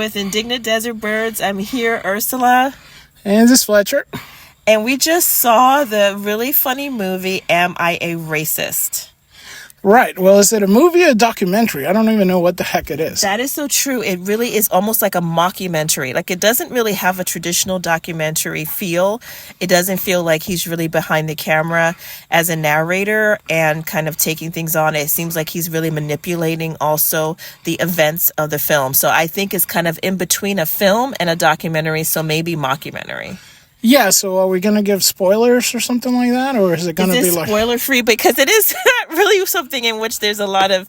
With Indignant Desert Birds. I'm here, Ursula. And this is Fletcher. And we just saw the really funny movie, Am I a Racist? Right. Well, is it a movie or a documentary? I don't even know what the heck it is. That is so true. It really is almost like a mockumentary. Like, it doesn't really have a traditional documentary feel. It doesn't feel like he's really behind the camera as a narrator and kind of taking things on. It seems like he's really manipulating also the events of the film. So I think it's kind of in between a film and a documentary, so maybe mockumentary. Yeah, so are we going to give spoilers or something like that? Or is it going to be like... spoiler free? Because it is really something in which there's a lot of,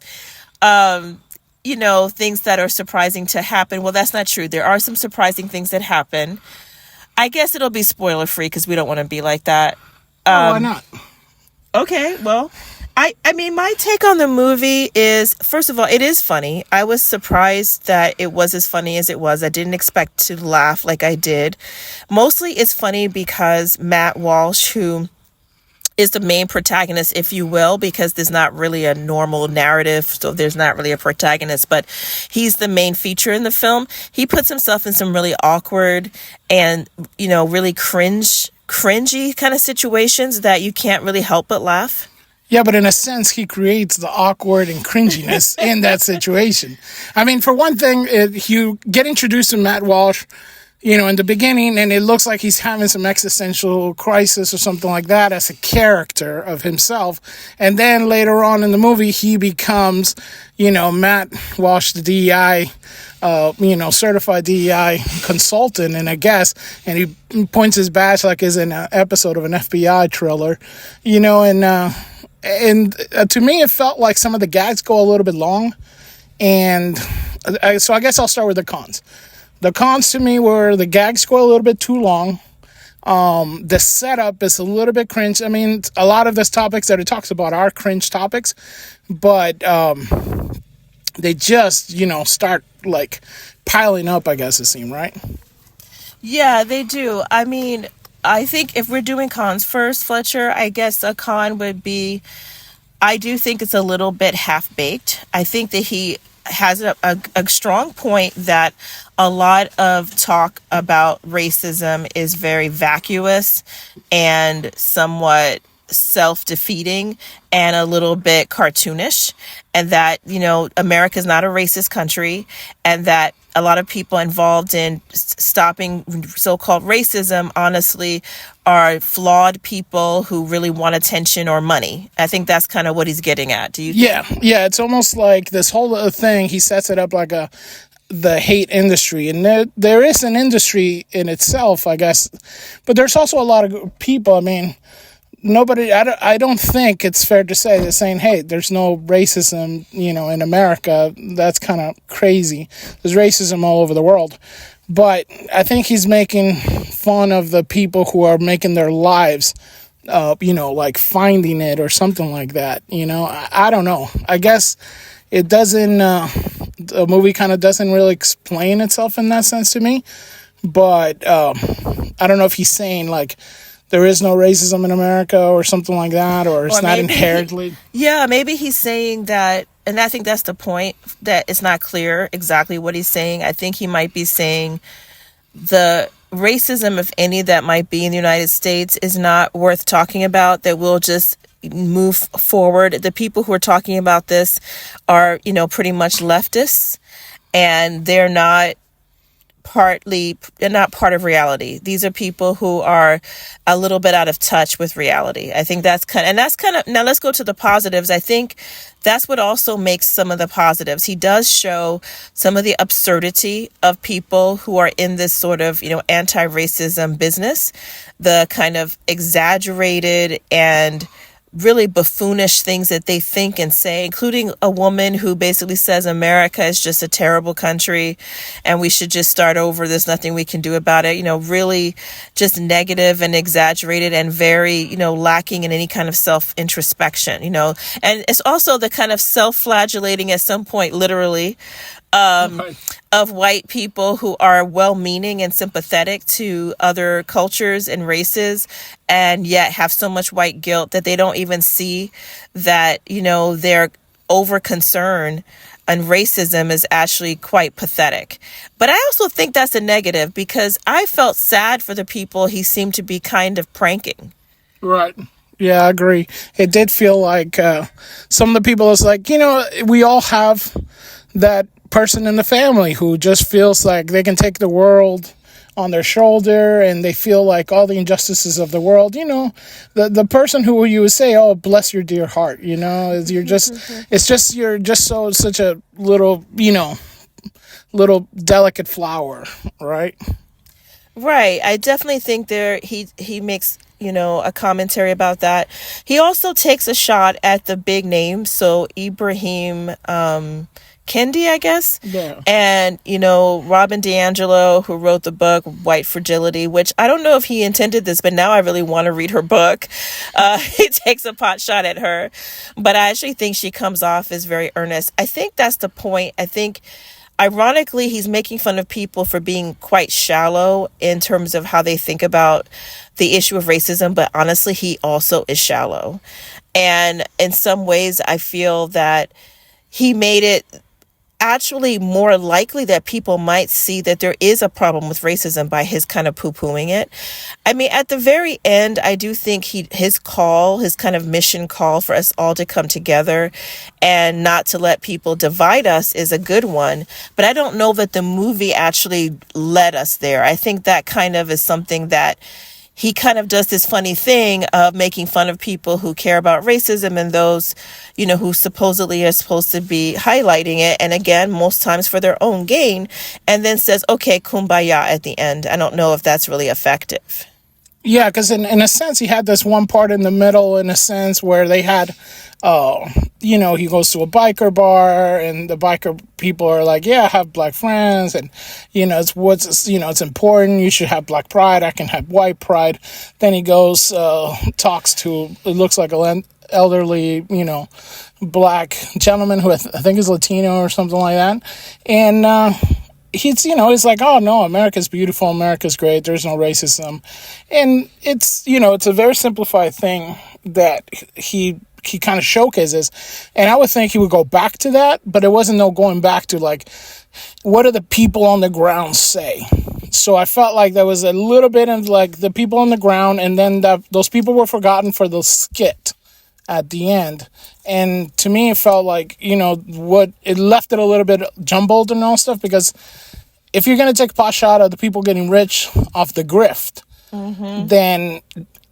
things that are surprising to happen. Well, that's not true. There are some surprising things that happen. I guess it'll be spoiler free because we don't want to be like that. Why not? Okay, well... I mean, my take on the movie is, first of all, it is funny. I was surprised that it was as funny as it was. I didn't expect to laugh like I did. Mostly it's funny because Matt Walsh, who is the main protagonist, if you will, because there's not really a normal narrative, so there's not really a protagonist, but he's the main feature in the film. He puts himself in some really awkward and, really cringy kind of situations that you can't really help but laugh. Yeah, but in a sense, he creates the awkward and cringiness in that situation. I mean, for one thing, you get introduced to Matt Walsh, in the beginning, and it looks like he's having some existential crisis or something like that as a character of himself. And then later on in the movie, he becomes, Matt Walsh, the DEI, certified DEI consultant, and I guess, and he points his badge like is in an episode of an FBI thriller, and to me, it felt like some of the gags go a little bit long. And so I guess I'll start with the cons. The cons to me were the gags go a little bit too long. The setup is a little bit cringe. I mean, a lot of those topics that it talks about are cringe topics. But they just, start like piling up, I guess it seemed, right? Yeah, they do. I mean... I think if we're doing cons first, Fletcher, I guess a con would be, I do think it's a little bit half-baked. I think that he has a strong point that a lot of talk about racism is very vacuous and somewhat self-defeating and a little bit cartoonish, and that, America's not a racist country, and that a lot of people involved in stopping so-called racism, honestly, are flawed people who really want attention or money. I think that's kind of what he's getting at. Do you? Yeah. It's almost like this whole thing, he sets it up like the hate industry. And there is an industry in itself, I guess. But there's also a lot of people, I mean... I don't think it's fair to say they're saying, hey, there's no racism, in America. That's kind of crazy. There's racism all over the world. But I think he's making fun of the people who are making their lives, like finding it or something like that. I don't know. I guess it doesn't, the movie kind of doesn't really explain itself in that sense to me. But I don't know if he's saying like, there is no racism in America or something like that, or it's not inherently... Yeah, maybe he's saying that, and I think that's the point, that it's not clear exactly what he's saying. I think he might be saying the racism, if any, that might be in the United States is not worth talking about, that we'll just move forward. The people who are talking about this are, pretty much leftists, and they're not part of reality. These are people who are a little bit out of touch with reality. I think that's kind of, now let's go to the positives. I think that's what also makes some of the positives. He does show some of the absurdity of people who are in this sort of, anti-racism business, the kind of exaggerated and really buffoonish things that they think and say, including a woman who basically says America is just a terrible country and we should just start over. There's nothing we can do about it. Really just negative and exaggerated and very, lacking in any kind of self-introspection, and it's also the kind of self-flagellating at some point, literally, of white people who are well-meaning and sympathetic to other cultures and races, and yet have so much white guilt that they don't even see that, they're over concerned and racism is actually quite pathetic. But I also think that's a negative because I felt sad for the people he seemed to be kind of pranking. Right. Yeah, I agree. It did feel like some of the people, it's like, we all have that person in the family who just feels like they can take the world on their shoulder, and they feel like all the injustices of the world, the person who you would say, oh, bless your dear heart, you're just, you're just such a little, little delicate flower, right? Right. I definitely think he makes, a commentary about that. He also takes a shot at the big names. So Ibrahim Kendi, I guess. Yeah. And, Robin DiAngelo, who wrote the book White Fragility, which I don't know if he intended this, but now I really want to read her book. He takes a pot shot at her. But I actually think she comes off as very earnest. I think that's the point. I think ironically, he's making fun of people for being quite shallow in terms of how they think about the issue of racism. But honestly, he also is shallow. And in some ways, I feel that he made it actually more likely that people might see that there is a problem with racism by his kind of poo-pooing it. I mean, at the very end, I do think his kind of mission call for us all to come together and not to let people divide us is a good one. But I don't know that the movie actually led us there. I think that kind of is something that he kind of does this funny thing of making fun of people who care about racism and those, who supposedly are supposed to be highlighting it. And again, most times for their own gain, and then says, okay, kumbaya at the end. I don't know if that's really effective. Yeah, because in a sense, he had this one part in the middle, in a sense, where they had, he goes to a biker bar, and the biker people are like, yeah, I have black friends, and, it's important, you should have black pride, I can have white pride. Then he goes, talks to, it looks like an elderly, black gentleman who I think is Latino or something like that, and, he's like, oh no, America's beautiful, America's great, there's no racism. And it's a very simplified thing that he kind of showcases. And I would think he would go back to that, but it wasn't no going back to like, what do the people on the ground say? So I felt like there was a little bit of like the people on the ground, and then those people were forgotten for the skit at the end. And to me, it felt like, it left it a little bit jumbled and all stuff, because if you're going to take a pot shot at the people getting rich off the grift, then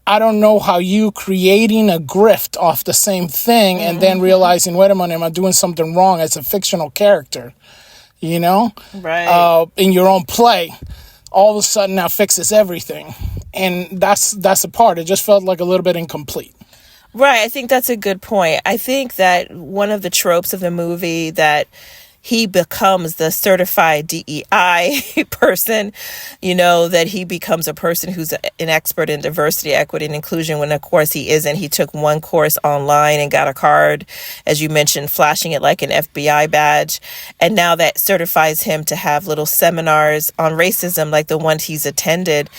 I don't know how you creating a grift off the same thing and then realizing, wait a minute, am I doing something wrong as a fictional character, Right. In your own play, all of a sudden now fixes everything. And that's the part. It just felt like a little bit incomplete. Right. I think that's a good point. I think that one of the tropes of the movie that he becomes the certified DEI person, that he becomes a person who's an expert in diversity, equity, and inclusion, when of course he isn't. He took one course online and got a card, as you mentioned, flashing it like an FBI badge. And now that certifies him to have little seminars on racism like the ones he's attended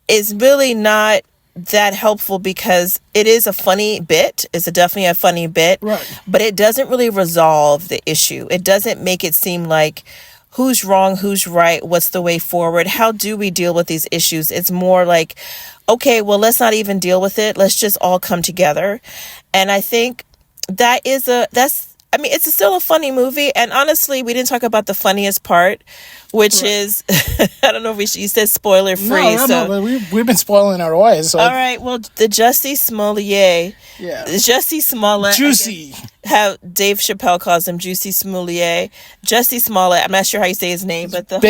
is really not that helpful, because it is a funny bit. It's definitely a funny bit, right, but it doesn't really resolve the issue. It doesn't make it seem like who's wrong, who's right, what's the way forward, how do we deal with these issues. It's more like, okay, well, let's not even deal with it. Let's just all come together. And I think it's still a funny movie. And honestly, we didn't talk about the funniest part, which is, I don't know if you said spoiler free. No, but we've been spoiling our ways. So. All right. Well, the Jussie Smollett. Yeah. Jussie Smollett. Juicy. How Dave Chappelle calls him Juicy Smollett. Jussie Smollett. I'm not sure how you say his name, but the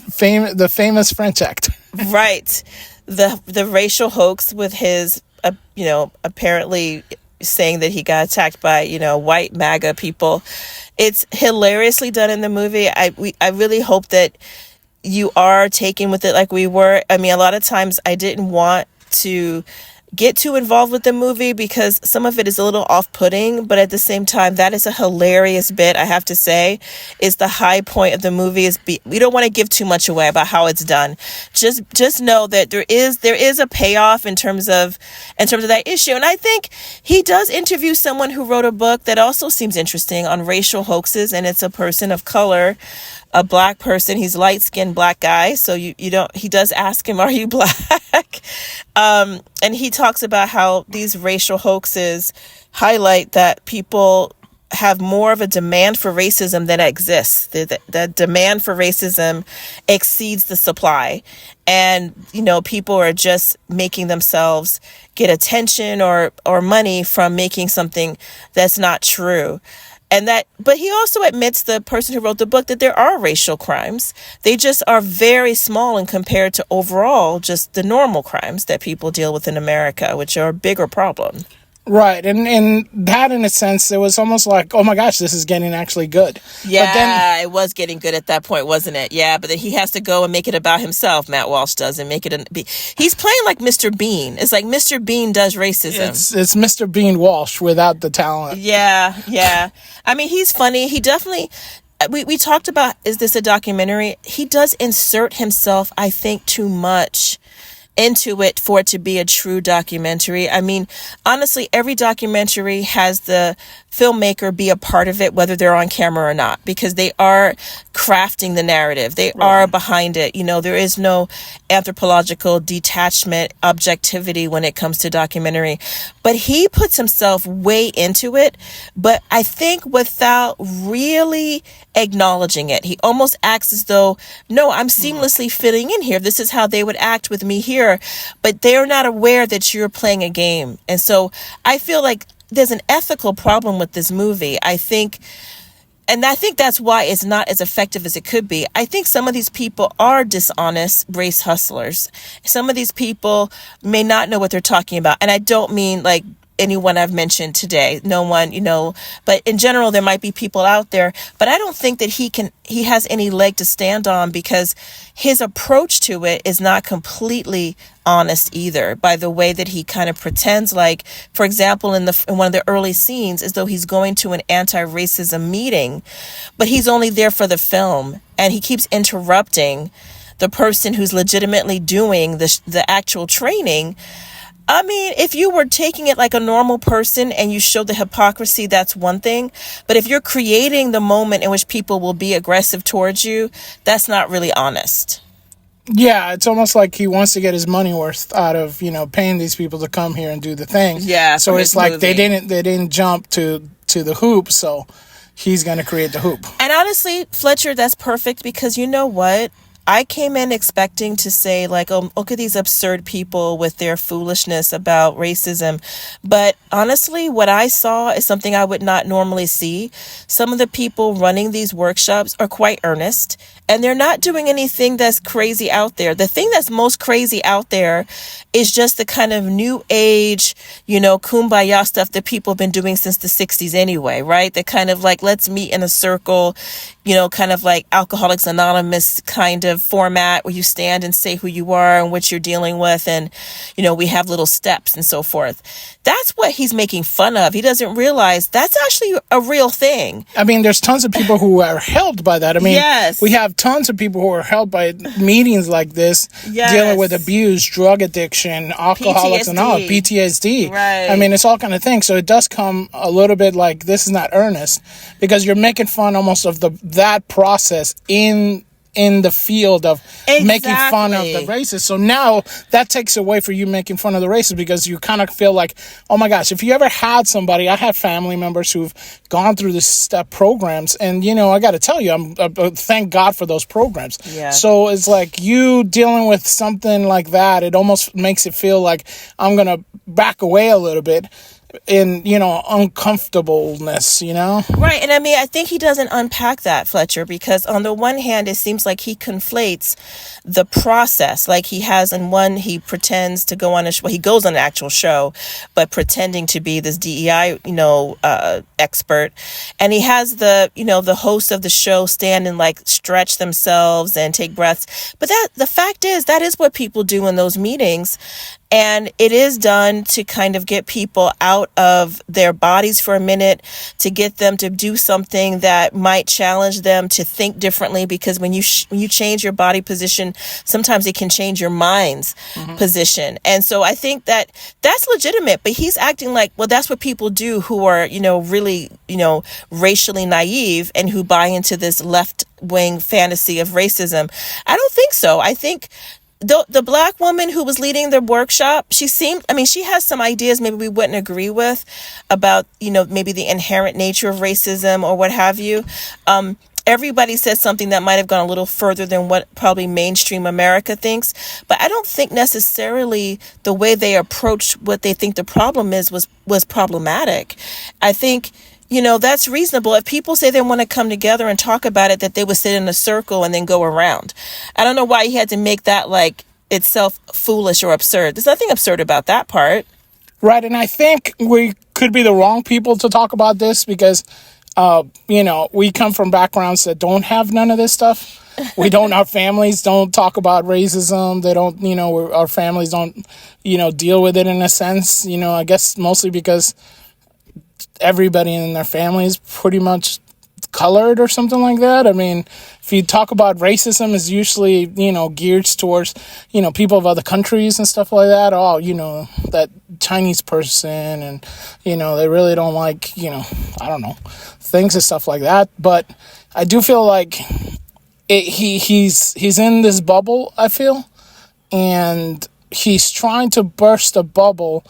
famous French actor. Right. The racial hoax with his, apparently saying that he got attacked by, white MAGA people. It's hilariously done in the movie. I really hope that you are taken with it like we were. I mean, a lot of times I didn't want to, get too involved with the movie because some of it is a little off-putting, but at the same time, that is a hilarious bit, I have to say. Is the high point of the movie. We don't want to give too much away about how it's done. Just know that there is a payoff in terms of that issue. And I think he does interview someone who wrote a book that also seems interesting on racial hoaxes, and it's a person of color, a black person. He's light-skinned black guy, so you don't. He does ask him, "Are you black?" And he talks about how these racial hoaxes highlight that people have more of a demand for racism than exists. The demand for racism exceeds the supply, and people are just making themselves get attention or money from making something that's not true. But he also admits, the person who wrote the book, that there are racial crimes. They just are very small and compared to overall just the normal crimes that people deal with in America, which are a bigger problem. Right, and that, in a sense, it was almost like, oh my gosh, this is getting actually good. Yeah, but then, it was getting good at that point, wasn't it? Yeah, but then he has to go and make it about himself, Matt Walsh does, and make it he's playing like Mr. Bean. It's like Mr. Bean does racism. It's Mr. Bean Walsh without the talent. Yeah. I mean, he's funny. He definitely... We talked about, is this a documentary? He does insert himself, I think, too much into it for it to be a true documentary. I mean, honestly, every documentary has the filmmaker be a part of it, whether they're on camera or not, because they are crafting the narrative. They are behind it. There is no anthropological detachment, objectivity when it comes to documentary. But he puts himself way into it, but I think without really acknowledging it. He almost acts as though, no, I'm seamlessly fitting in here. This is how they would act with me here. But they're not aware that you're playing a game. And so I feel like there's an ethical problem with this movie. I think that's why it's not as effective as it could be. I think some of these people are dishonest race hustlers. Some of these people may not know what they're talking about. And I don't mean like anyone I've mentioned today. No one, but in general, there might be people out there, but I don't think that he has any leg to stand on, because his approach to it is not completely honest either, by the way that he kind of pretends like, for example, in one of the early scenes, as though he's going to an anti-racism meeting, but he's only there for the film, and he keeps interrupting the person who's legitimately doing the actual training. I mean, if you were taking it like a normal person and you show the hypocrisy, that's one thing. But if you're creating the moment in which people will be aggressive towards you, that's not really honest. Yeah, it's almost like he wants to get his money worth out of, paying these people to come here and do the thing. Yeah. So it's like movie. they didn't jump to the hoop, so he's going to create the hoop. And honestly, Fletcher, that's perfect, because you know what? I came in expecting to say, like, oh, look at these absurd people with their foolishness about racism. But honestly, what I saw is something I would not normally see. Some of the people running these workshops are quite earnest, and they're not doing anything that's crazy out there. The thing that's most crazy out there is just the kind of new age, kumbaya stuff that people have been doing since the 60s anyway, right? The kind of like, let's meet in a circle, kind of like Alcoholics Anonymous kind of format, where you stand and say who you are and what you're dealing with, and we have little steps and so forth. That's what he's making fun of. He doesn't realize that's actually a real thing. I mean, there's tons of people who are helped by that. I mean, yes. We have tons of people who are helped by meetings like this, yes. dealing with abuse, drug addiction, Alcoholics Anonymous, PTSD. Right. I mean, it's all kind of things. So it does come a little bit like, this is not earnest, because you're making fun almost of that process in the field of making fun of the racists. So now that takes away for you making fun of the racists, because you kind of feel like, oh my gosh, if you ever had somebody, I have family members who've gone through this step programs, and I got to tell you, I'm thank God for those programs. Yeah. So it's like, you dealing with something like that, it almost makes it feel like I'm gonna back away a little bit in uncomfortableness, right. And I mean, I think he doesn't unpack that, Fletcher, because on the one hand, it seems like he conflates the process. Like he pretends to go on he goes on an actual show, but pretending to be this DEI expert, and he has the host of the show stand and like stretch themselves and take breaths. But the fact is, that is what people do in those meetings. And it is done to kind of get people out of their bodies for a minute, to get them to do something that might challenge them to think differently. Because when you change your body position, sometimes it can change your mind's position. And so I think that that's legitimate. But he's acting like, well, that's what people do who are, really, racially naive and who buy into this left wing fantasy of racism. I don't think so. I think the black woman who was leading the workshop, she has some ideas maybe we wouldn't agree with about, maybe the inherent nature of racism or what have you. Everybody said something that might have gone a little further than what probably mainstream America thinks. But I don't think necessarily the way they approached what they think the problem is was problematic. I think, that's reasonable. If people say they want to come together and talk about it, that they would sit in a circle and then go around. I don't know why he had to make that like itself foolish or absurd. There's nothing absurd about that part. Right, and I think we could be the wrong people to talk about this because, we come from backgrounds that don't have none of this stuff. Our families don't talk about racism. They don't, our families don't, deal with it in a sense, I guess mostly because everybody in their family is pretty much colored or something like that. I mean, if you talk about racism, is usually, geared towards, people of other countries and stuff like that. Oh, that Chinese person and, they really don't like, I don't know, things and stuff like that. But I do feel like he's in this bubble, I feel, and he's trying to burst a bubble,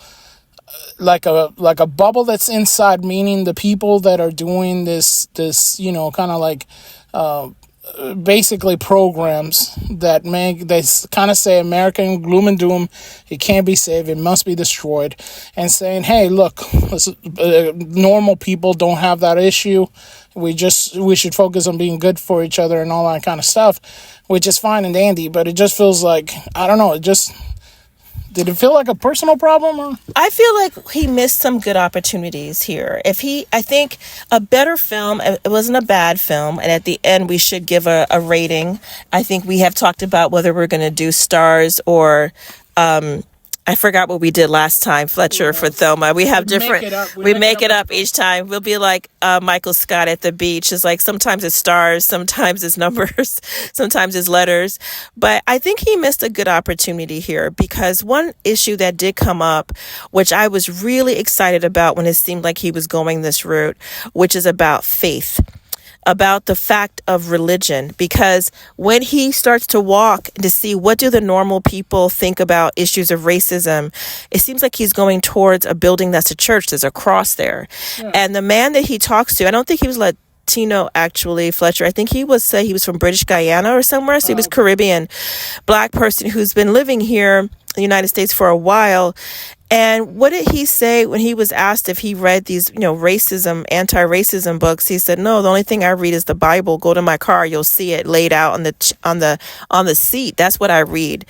like a bubble that's inside, meaning the people that are doing this kind of like basically programs that they kind of say American gloom and doom, it can't be saved, it must be destroyed, and saying, hey, look, normal people don't have that issue. We should focus on being good for each other and all that kind of stuff, which is fine and dandy. But it just feels like, I don't know, did it feel like a personal problem? Or? I feel like he missed some good opportunities here. I think a better film, it wasn't a bad film, and at the end we should give a rating. I think we have talked about whether we're going to do stars or I forgot what we did last time, Fletcher for Thelma. We have different, we make it up each time. We'll be like Michael Scott at the beach. It's like sometimes it's stars, sometimes it's numbers, sometimes it's letters. But I think he missed a good opportunity here because one issue that did come up, which I was really excited about when it seemed like he was going this route, which is about faith, about the fact of religion, because when he starts to walk to see what do the normal people think about issues of racism, it seems like he's going towards a building that's a church. There's a cross there. Yeah. And the man that he talks to, I don't think he was Latino, actually, Fletcher. I think he was from British Guyana or somewhere. So he was Caribbean, black person who's been living here in the United States for a while. And what did he say when he was asked if he read these, racism, anti-racism books? He said, no, the only thing I read is the Bible. Go to my car. You'll see it laid out on the seat. That's what I read.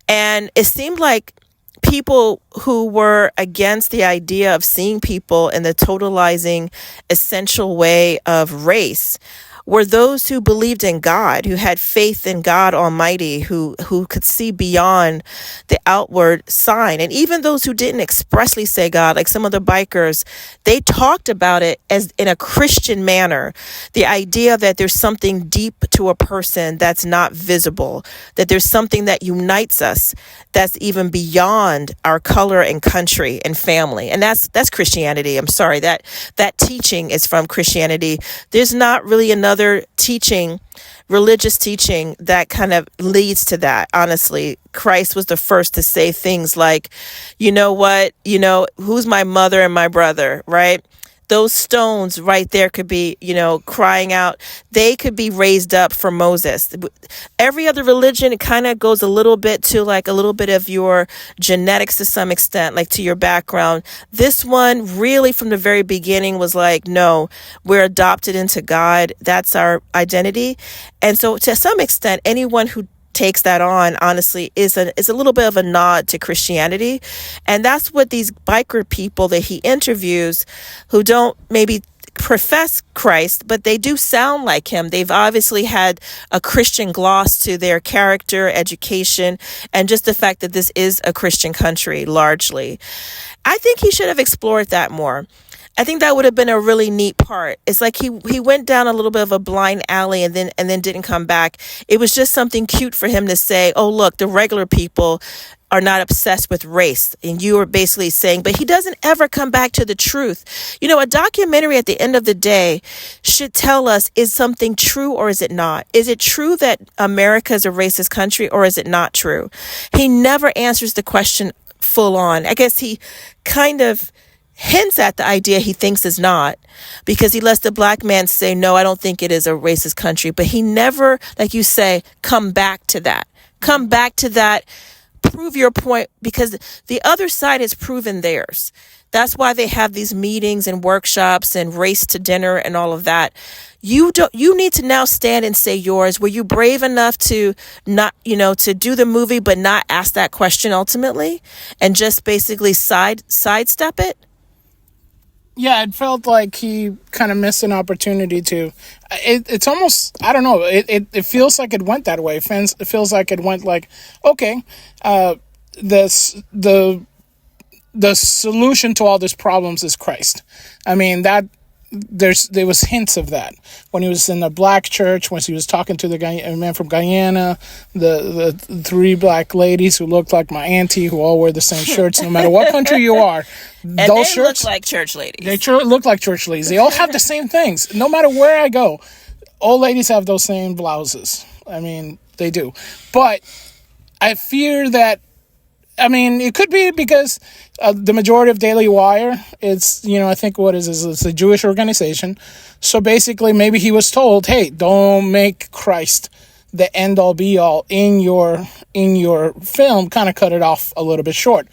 And it seemed like people who were against the idea of seeing people in the totalizing essential way of race were those who believed in God, who had faith in God Almighty, who could see beyond the outward sign. And even those who didn't expressly say God, like some of the bikers, they talked about it as in a Christian manner. The idea that there's something deep to a person that's not visible, that there's something that unites us that's even beyond our color and country and family. And that's Christianity. I'm sorry, that teaching is from Christianity. There's not really another teaching, religious teaching, that kind of leads to that. Honestly, Christ was the first to say things like, you know what, who's my mother and my brother, right? Those stones right there could be, crying out. They could be raised up for Moses. Every other religion, it kind of goes a little bit to like a little bit of your genetics to some extent, like to your background. This one really from the very beginning was like, no, we're adopted into God. That's our identity. And so to some extent, anyone who takes that on, honestly, is a little bit of a nod to Christianity. And that's what these biker people that he interviews, who don't maybe profess Christ, but they do sound like him. They've obviously had a Christian gloss to their character, education, and just the fact that this is a Christian country largely. I think he should have explored that more. I think that would have been a really neat part. It's like he went down a little bit of a blind alley and then didn't come back. It was just something cute for him to say, "Oh, look, the regular people are not obsessed with race." And you were basically saying, but he doesn't ever come back to the truth. A documentary at the end of the day should tell us, is something true or is it not? Is it true that America is a racist country or is it not true? He never answers the question full on. I guess he kind of hints at the idea he thinks is not, because he lets the black man say, no, I don't think it is a racist country. But he never, like you say, come back to that. Prove your point, because the other side has proven theirs. That's why they have these meetings and workshops and race to dinner and all of that. You need to now stand and say yours. Were you brave enough to not, to do the movie, but not ask that question ultimately and just basically sidestep it? Yeah, it felt like he kind of missed an opportunity to. It's almost, I don't know. It feels like it went that way. It feels like it went like, okay, the solution to all these problems is Christ. I mean, there was hints of that when he was in the black church, when he was talking to the man from Guyana, the three black ladies who looked like my auntie, who all wear the same shirts no matter what country you are. And those shirts look like church ladies. They look like church ladies. They all have the same things. No matter where I go, old ladies have those same blouses. I mean, they do. But I fear that, it could be because the majority of Daily Wire, it's, I think it's a Jewish organization. So basically, maybe he was told, hey, don't make Christ the end all be all in your film, kind of cut it off a little bit short.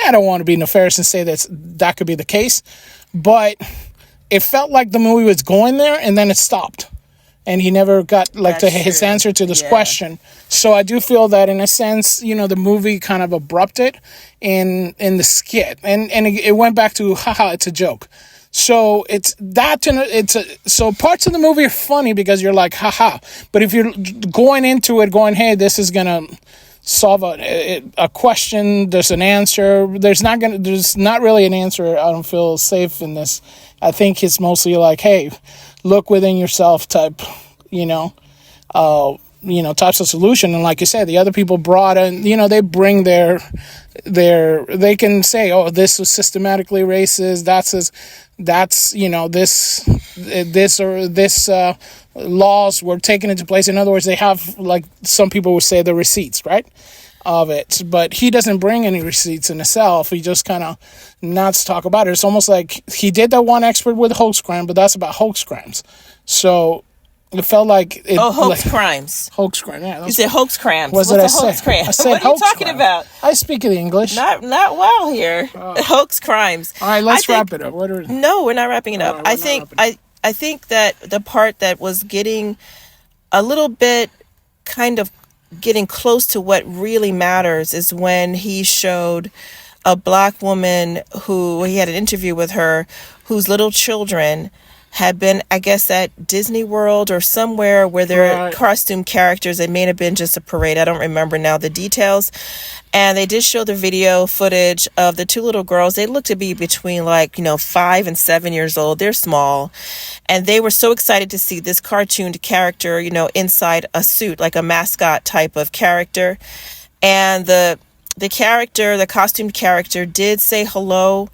I don't want to be nefarious and say that could be the case, but it felt like the movie was going there and then it stopped. And he never got his answer to this question. So I do feel that in a sense, the movie kind of abrupted in the skit, and it went back to haha, it's a joke. So it's that. So parts of the movie are funny because you're like haha, but if you're going into it going, hey, this is gonna solve a question, there's an answer. There's not really an answer. I don't feel safe in this. I think it's mostly like, hey, look within yourself type, types of solution. And like you said, the other people brought in, they bring their, they can say, oh, this was systematically racist. This laws were taken into place. In other words, they have, like some people would say, the receipts, right, of it. But he doesn't bring any receipts in himself. He just kind of nods to talk about it. It's almost like he did that one expert with hoax crime, but that's about hoax crimes. So it felt like hoax crimes. Hoax crime. Yeah, you said hoax crimes. What's a hoax crime? I said what are you talking about? I speak in English. Not well here. Hoax crimes. All right, let's wrap it up. No, we're not wrapping it up. I think that the part that was getting a little bit kind of getting close to what really matters is when he showed a black woman who he had an interview with her, whose little children had been, I guess, at Disney World or somewhere where there are costume characters. It may have been just a parade. I don't remember now the details. And they did show the video footage of the two little girls. They look to be between 5 and 7 years old. They're small. And they were so excited to see this cartooned character, inside a suit, like a mascot type of character. And the costumed character did say hello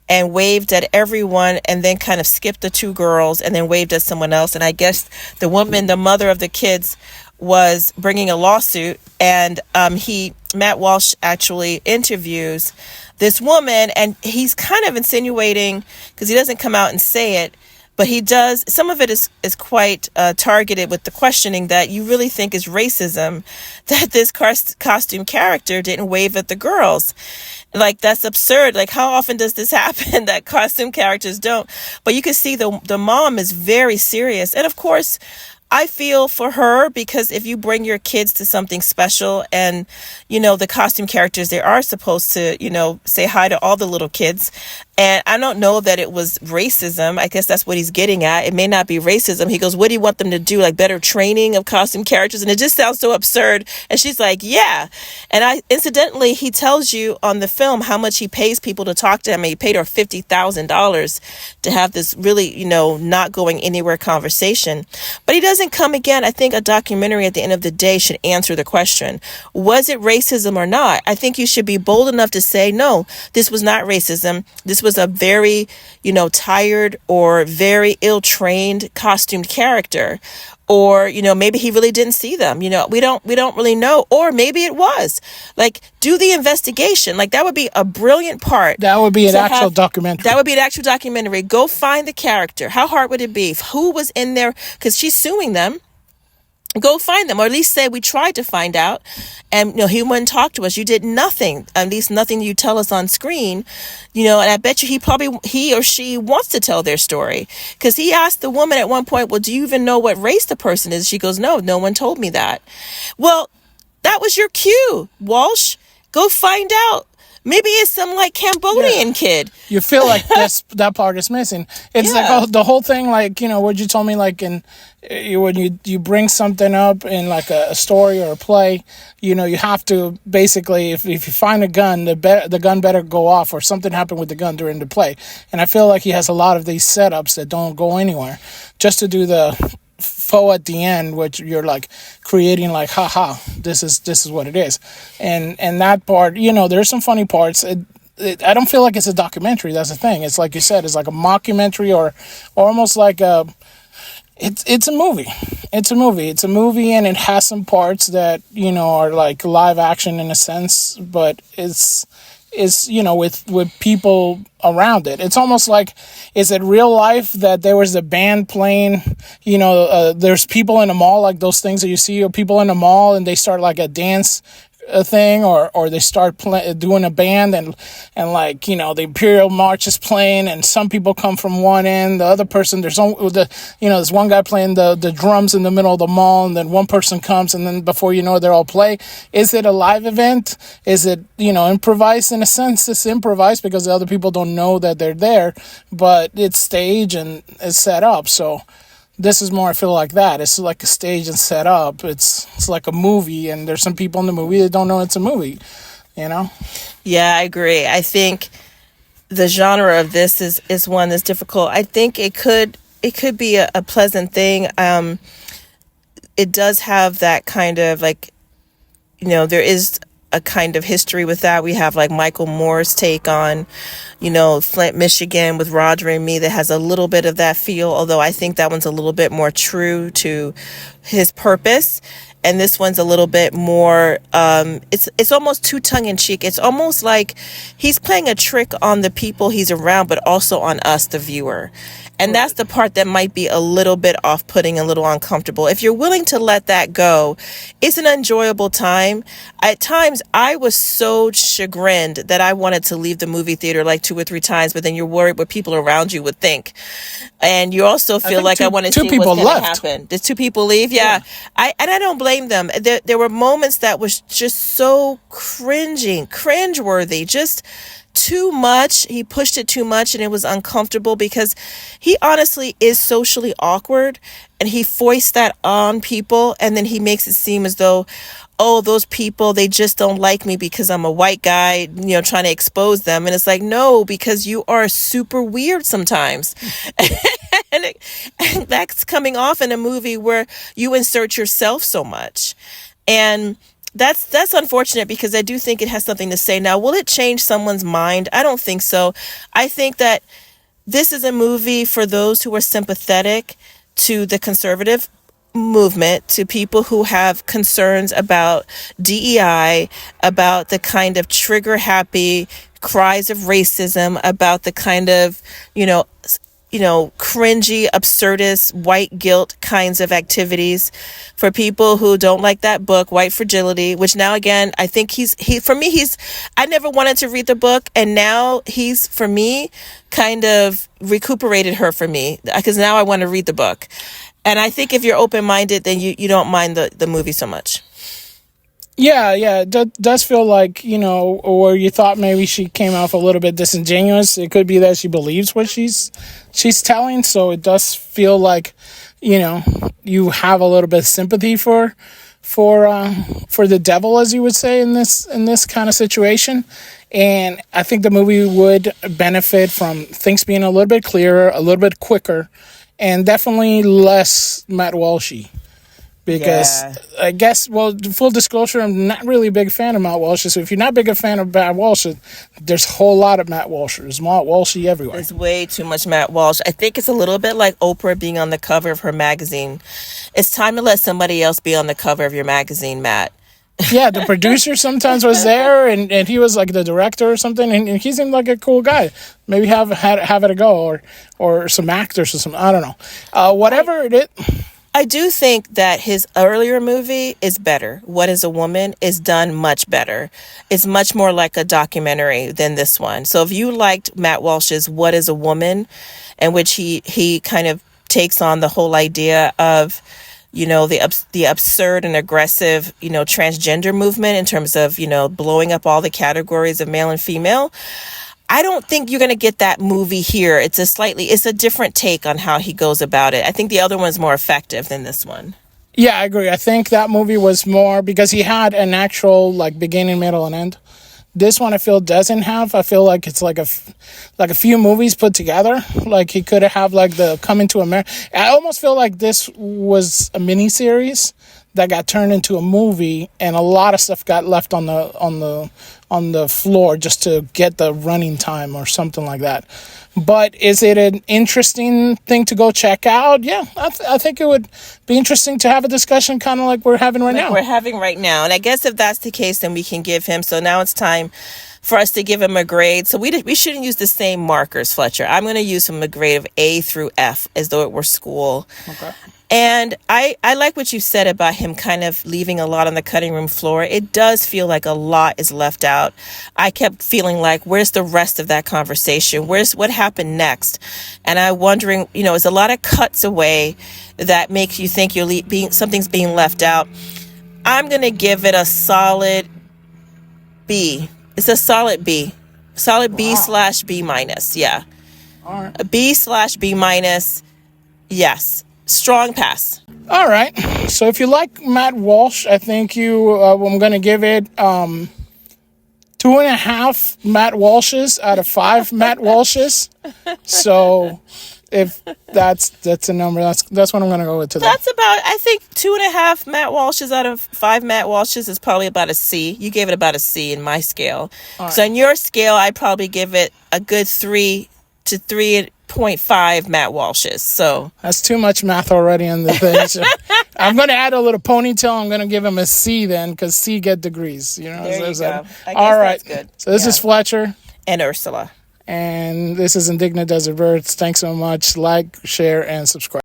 and waved at everyone, and then kind of skipped the two girls and then waved at someone else. And I guess the woman, the mother of the kids, was bringing a lawsuit. And Matt Walsh actually interviews this woman, and he's kind of insinuating, because he doesn't come out and say it, but he does. Some of it is quite targeted with the questioning that you really think is racism, that this costume character didn't wave at the girls. Like, that's absurd. Like, how often does this happen that costume characters don't? But you can see the mom is very serious. And of course, I feel for her, because if you bring your kids to something special and, the costume characters, they are supposed to, say hi to all the little kids. And I don't know that it was racism. I guess that's what he's getting at. It may not be racism. He goes, what do you want them to do? Like better training of costume characters? And it just sounds so absurd. And she's like, yeah. And incidentally, he tells you on the film how much he pays people to talk to him. He paid her $50,000 to have this really, not going anywhere conversation. But he doesn't come again. I think a documentary at the end of the day should answer the question, was it racism or not? I think you should be bold enough to say, no, this was not racism. This was a very, tired or very ill-trained costumed character. Or, maybe he really didn't see them. We don't really know. Or maybe it was. Like, do the investigation. Like, that would be a brilliant part. That would be an actual documentary. That would be an actual documentary. Go find the character. How hard would it be? Who was in there? Because she's suing them. Go find them, or at least say we tried to find out, and he wouldn't talk to us. You did nothing, at least nothing you tell us on screen, and I bet you he or she wants to tell their story, because he asked the woman at one point, well, do you even know what race the person is? She goes, no one told me that. Well, that was your cue, Walsh. Go find out. Maybe it's some Cambodian kid. You feel like that part is missing. It's like the whole thing, what you told me, when you bring something up in a story or a play, you have to basically, if you find a gun, the gun better go off, or something happened with the gun during the play. And I feel like he has a lot of these setups that don't go anywhere, just to do the faux at the end, which you're creating haha, this is what it is. And that part, there's some funny parts. I don't feel like it's a documentary. That's the thing. It's like you said, it's like a mockumentary, or almost like it's a movie. It's a movie, and it has some parts that are like live action in a sense, but it's with people around it. It's almost like, is it real life that there was a band playing, there's people in a mall, like those things that you see of people in a mall, and they start like a dance thing, or they start doing a band, and the Imperial March is playing, and some people come from one end, the other person, there's one guy playing the drums in the middle of the mall, and then one person comes, and then before you know it, they're all play. Is it a live event? Is it improvised? In a sense, it's improvised because the other people don't know that they're there, but it's staged and it's set up. So this is more, I feel like that. It's like a stage and set up. It's like a movie, and there's some people in the movie that don't know it's a movie, Yeah, I agree. I think the genre of this is one that's difficult. I think it could be a pleasant thing. It does have that kind of there is a kind of history with that. We have Michael Moore's take on, Flint, Michigan with Roger and Me that has a little bit of that feel, although I think that one's a little bit more true to his purpose. And this one's a little bit more, it's almost too tongue-in-cheek. It's almost like he's playing a trick on the people he's around, but also on us, the viewer. And that's the part that might be a little bit off-putting, a little uncomfortable. If you're willing to let that go, it's an enjoyable time. At times, I was so chagrined that I wanted to leave the movie theater 2 or 3 times, but then you're worried what people around you would think. And you also feel like I want to see what's going to happen. Did 2 people leave? Yeah. I don't blame them. There were moments that was just so cringeworthy, just too much. He pushed it too much, and it was uncomfortable because he honestly is socially awkward, and he foists that on people, and then he makes it seem as though, oh, those people, they just don't like me because I'm a white guy, trying to expose them. And it's like, no, because you are super weird sometimes. and that's coming off in a movie where you insert yourself so much. And that's unfortunate, because I do think it has something to say. Now, will it change someone's mind? I don't think so. I think that this is a movie for those who are sympathetic to the conservative movement, to people who have concerns about DEI, about the kind of trigger-happy cries of racism, about the kind of, cringy, absurdist, white guilt kinds of activities, for people who don't like that book, White Fragility, which now again, I think I never wanted to read the book, and now he's, for me, kind of recuperated her for me, because now I want to read the book. And I think if you're open-minded, then you don't mind the movie so much. Yeah, it does feel like, or you thought maybe she came off a little bit disingenuous. It could be that she believes what she's telling, so it does feel like, you have a little bit of sympathy for the devil, as you would say, in this kind of situation. And I think the movie would benefit from things being a little bit clearer, a little bit quicker, and definitely less Matt Walshy. Because Yeah. I guess, well, full disclosure, I'm not really a big fan of Matt Walsh. So if you're not a big fan of Matt Walsh, there's a whole lot of Matt Walsh. There's Matt Walshy everywhere. There's way too much Matt Walsh. I think it's a little bit like Oprah being on the cover of her magazine. It's time to let somebody else be on the cover of your magazine, Matt. Yeah, the producer sometimes was there, and he was like the director or something, and he seemed like a cool guy. Maybe have it a go, or some actors or something. I don't know. Whatever it is. I do think that his earlier movie is better. What is a Woman is done much better. It's much more like a documentary than this one. So if you liked Matt Walsh's What is a Woman, in which he kind of takes on the whole idea of, the absurd and aggressive, transgender movement in terms of, blowing up all the categories of male and female, I don't think you're going to get that movie here. It's a different take on how he goes about it. I think the other one's more effective than this one. Yeah, I agree. I think that movie was more because he had an actual like beginning, middle, and end. This one I feel doesn't have. I feel like it's like a few movies put together. Like he could have like the Coming to America. I almost feel like this was a mini series that got turned into a movie, and a lot of stuff got left on the floor just to get the running time or something like that. But is it an interesting thing to go check out? Yeah, I think it would be interesting to have a discussion kind of like we're having right now. We're having right now. And I guess if that's the case, then we can give him. So now it's time for us to give him a grade. So we shouldn't use the same markers, Fletcher. I'm going to use him a grade of A through F as though it were school. Okay. And I like what you said about him kind of leaving a lot on the cutting room floor. It does feel like a lot is left out. I kept feeling like, where's the rest of that conversation? What happened next? And I'm wondering, it's a lot of cuts away that makes you think something's being left out. I'm going to give it a solid B. It's a solid B. Solid B / B minus. Yeah. All right. A B / B minus. Yes. Strong pass. All right. So if you like Matt Walsh, I think I'm going to give it 2.5 Matt Walshes out of 5 Matt Walshes. So if that's a number, that's what I'm going to go with today. That's about, I think 2.5 Matt Walshes out of 5 Matt Walshes is probably about a C. You gave it about a C in my scale. Right. So in your scale, I'd probably give it a good 3 to 3.5 Matt Walshes. So that's too much math already on the thing. So I'm going to add a little ponytail. I'm going to give him a C then, because C get degrees. There you go. All right. That's good. So this is Fletcher. And Ursula. And this is Indignant Desert Birds. Thanks so much. Like, share, and subscribe.